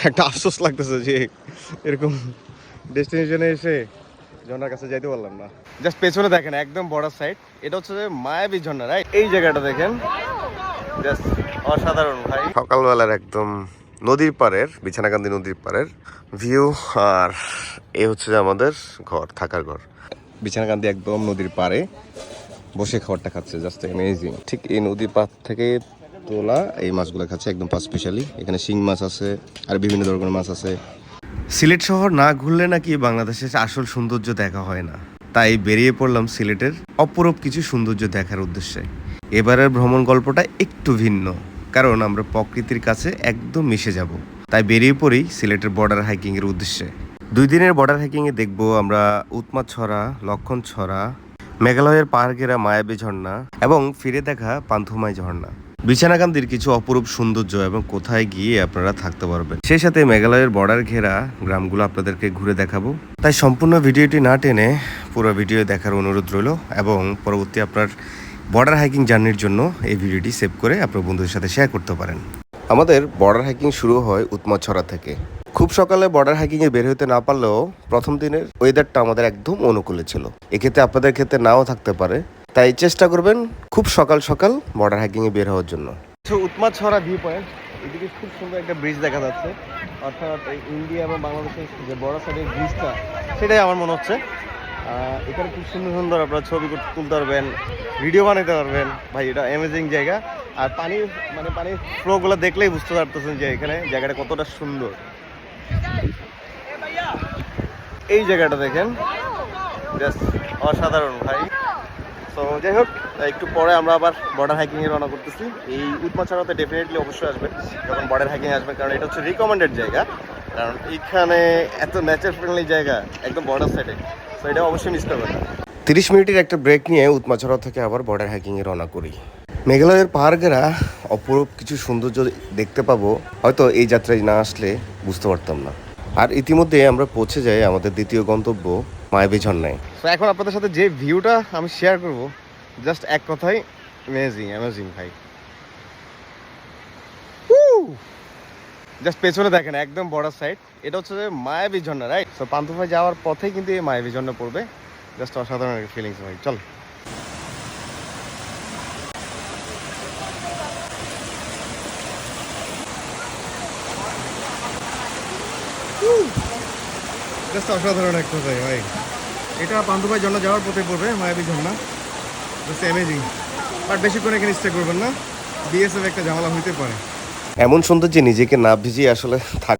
একটা আফসোস লাগতেছে যে এরকম ডেস্টিনেশনে এসে ঝর্ণার কাছে যাইতে পারলাম না। জাস্ট পেছনে দেখেন একদম বর্ডার সাইড, এটা হচ্ছে যে মায়াবী ঝর্ণা, রাইট? এই জায়গাটা দেখেন, জাস্ট অসাধারণ ভাই। সকালবেলার একদম নদীর পাড়ের, বিছানাকান্দি নদীর পাড়ের ভিউ। আর এ হচ্ছে যে আমাদের ঘর, থাকার ঘর। বিছানাকান্দি একদম নদীর পাড়ে বসে খাবারটা খাচ্ছে, জাস্ট অ্যামেজিং। ঠিক এই নদীর পাড় থেকে তোলা এই মাছগুলো খাচ্ছে, একদম স্পেশালি। এখানে শিং মাছ আছে আর বিভিন্ন ধরনের মাছ আছে। সিলেট শহর না ঘুরলে নাকি বাংলাদেশের আসল সৌন্দর্য দেখা হয় না, তাই বেরিয়ে পড়লাম সিলেটের অপরূপ কিছু সৌন্দর্য দেখার উদ্দেশ্যে। এবারের ভ্রমণ গল্পটা একটু ভিন্ন, কারণ আমরা প্রকৃতির কাছে একদম মিশে যাব। তাই বেরিয়ে পড়ি সিলেটের বর্ডার হাইকিং এর উদ্দেশ্যে। 2 দিনের বর্ডার হাইকিং এ দেখবো আমরা উৎমাছড়া, লক্ষণছড়া, মেঘালয়ের পাহাড় ঘেরা মায়াবী ঝর্ণা এবং ফিরে দেখা পান্থুমাই ঝর্ণা, বিছানাকান্দির কিছু অপরূপ সৌন্দর্য এবং কোথায় গিয়ে আপনারা থাকতে পারবেন। সেই সাথে মেঘালয়ের বর্ডার ঘেরা গ্রামগুলো আপনাদেরকে ঘুরে দেখাবো। তাই সম্পূর্ণ ভিডিওটি না টেনে পুরো ভিডিও দেখার অনুরোধ রইল, এবং পরবর্তী আপনার বর্ডার হাইকিং জার্নির জন্য এই ভিডিওটি সেভ করে আপনার বন্ধুদের সাথে শেয়ার করতে পারেন। আমাদের বর্ডার হাইকিং শুরু হয় উৎমাছড়া থেকে। খুব সকালে বর্ডার হাইকিং এ বের হতে না পারলেও প্রথম দিনের ওয়েদারটা আমাদের একদম অনুকূলে ছিল। এক্ষেত্রে আপনাদের ক্ষেত্রে নাও থাকতে পারে, তাই চেষ্টা করবেন খুব সকাল সকাল বর্ডার হাইকিং এ বের হওয়ার জন্য। উৎমাছড়া ভিউ পয়েন্ট, এদিকে খুব সুন্দর একটা ব্রিজ দেখা যাচ্ছে, অর্থাৎ ইন্ডিয়া এবং বাংলাদেশের যে বর্ডার সাইডের ব্রিজটা, সেটাই আমার মনে হচ্ছে। এখানে খুব সুন্দর সুন্দর আপনারা ছবি তুলতে পারবেন, ভিডিও বানাতে পারবেন। ভাই এটা অ্যামেজিং জায়গা। আর পানির ফ্লোগুলো দেখলেই বুঝতে পারতেছেন যে এখানে জায়গাটা কতটা সুন্দর। এই জায়গাটা দেখেন, জাস্ট অসাধারণ ভাই। তো যাই হোক, একটু পরে আমরা আবার বর্ডার হাইকিং এ রওনা করতেছি। এই উৎমাছড়াতে ডেফিনেটলি অবশ্যই আসবেন যখন বর্ডার হাইকিং আসবে, কারণ এটা হচ্ছে রিকমেন্ডেড জায়গা। কারণ এইখানে এত নেচার ফ্রেন্ডলি জায়গা একদম বর্ডার সাইডে, তো এটা অবশ্যই মিস করবেন না। 30 মিনিটের একটা ব্রেক নিয়ে উৎমাছড়া থেকে আবার বর্ডার হাইকিং এ রওনা করি। মেঘালয়ের পাহাড় ঘেরা অপরূপ কিছু সৌন্দর্য দেখতে পাবো, হয়তো এই যাত্রায় না আসলে বুঝতে পারতাম না। আর ইতিমধ্যে আমরা পৌঁছে যাই আমাদের দ্বিতীয় গন্তব্য মায়াবী ঝর্ণায়। তো এখন আপনাদের সাথে যে ভিউটা আমি শেয়ার করব, জাস্ট এক কথাই অ্যামেজিং ভাই। জাস্ট পেছনে দেখেন একদম বর্ডার সাইড, এটা হচ্ছে যে মায়াবী ঝর্ণা, রাইট? তো পান্থুফাই যাওয়ার পথেই কিন্তু এই মায়াবী ঝর্ণা পড়বে। জাস্ট অসাধারণ একটা ফিলিংস ভাই। চল জাস্ট অসাধারণ একটা জায়গা ভাই। এটা পান্থুফাই ঝর্ণা যাওয়ার পথে পড়বে মায়াবী ঝর্ণা। Just amazing. বাট বেশিক্ষণ এখানে স্টে করবেন না, বিএসএফ একটা ঝামেলা হইতে পারে। এমন সৌন্দর্যে নিজেকে না ভিজিয়ে আসলে থাক